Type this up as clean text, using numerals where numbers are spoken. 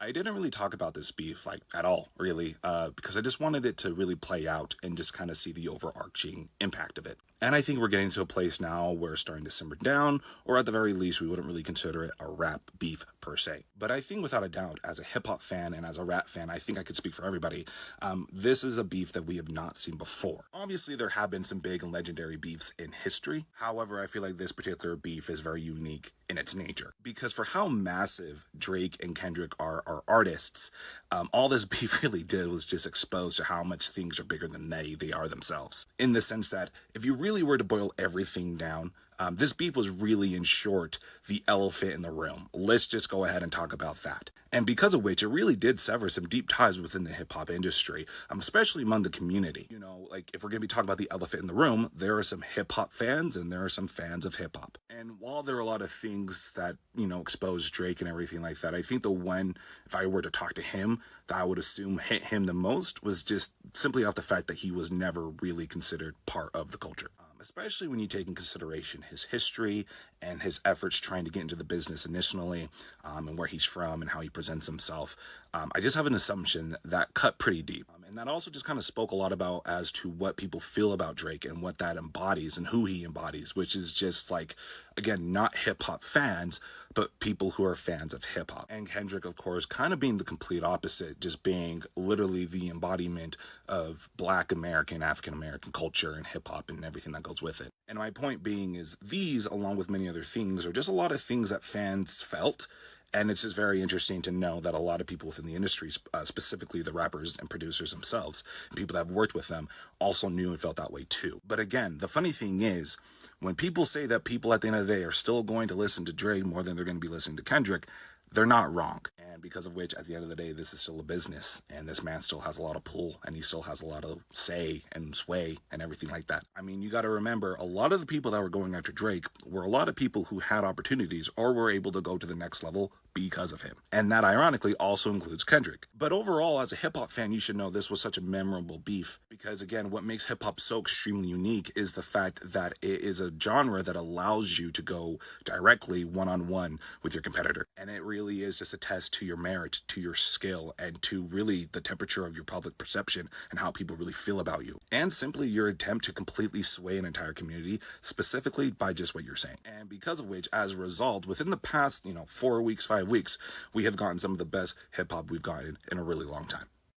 I didn't really talk about this beef like at all, really, because I just wanted it to really play out and just kind of see the overarching impact of it. And I think we're getting to a place now where it's starting to simmer down, or at the very least, we wouldn't really consider it a rap beef per se. But I think without a doubt, as a hip hop fan and as a rap fan, I think I could speak for everybody. This is a beef that we have not seen before. Obviously, there have been some big and legendary beefs in history. However, I feel like this particular beef is very unique in its nature. Because for how massive Drake and Kendrick are artists, all this beef really did was just expose to how much things are bigger than they are themselves. In the sense that if you really were to boil everything down, this beef was really, in short, the elephant in the room. Let's just go ahead and talk about that. And because of which, it really did sever some deep ties within the hip-hop industry, especially among the community. You know, like, if we're going to be talking about the elephant in the room, there are some hip-hop fans and there are some fans of hip-hop. And while there are a lot of things that, expose Drake and everything like that, I think the one, if I were to talk to him, that I would assume hit him the most was just simply off the fact that he was never really considered part of the culture. Especially when you take in consideration his history and his efforts trying to get into the business initially, and where he's from and how he presents himself. I just have an assumption that cut pretty deep. And that also just kind of spoke a lot about as to what people feel about Drake and what that embodies and who he embodies, which is just like, again, not hip hop fans, but people who are fans of hip hop. And Kendrick, of course, kind of being the complete opposite, just being literally the embodiment of Black American, African American culture and hip hop and everything that goes with it. And my point being is these, along with many other things, are just a lot of things that fans felt. And it's just very interesting to know that a lot of people within the industry, specifically the rappers and producers themselves, and people that have worked with them, also knew and felt that way too. But again, the funny thing is, when people say that people at the end of the day are still going to listen to Drake more than they're going to be listening to Kendrick, they're not wrong. And because of which, at the end of the day, this is still a business, and this man still has a lot of pull, and he still has a lot of say and sway and everything like that. I mean, you got to remember, a lot of the people that were going after Drake were a lot of people who had opportunities or were able to go to the next level because of him. And that, ironically, also includes Kendrick. But overall, as a hip-hop fan, you should know this was such a memorable beef because, again, what makes hip-hop so extremely unique is the fact that it is a genre that allows you to go directly one-on-one with your competitor. And it really is just a test to your merit, to your skill, and to really the temperature of your public perception and how people really feel about you. And simply your attempt to completely sway an entire community, specifically by just what you're saying. And because of which, as a result, within the past, 4 weeks, 5 weeks, we have gotten some of the best hip-hop we've gotten in a really long time.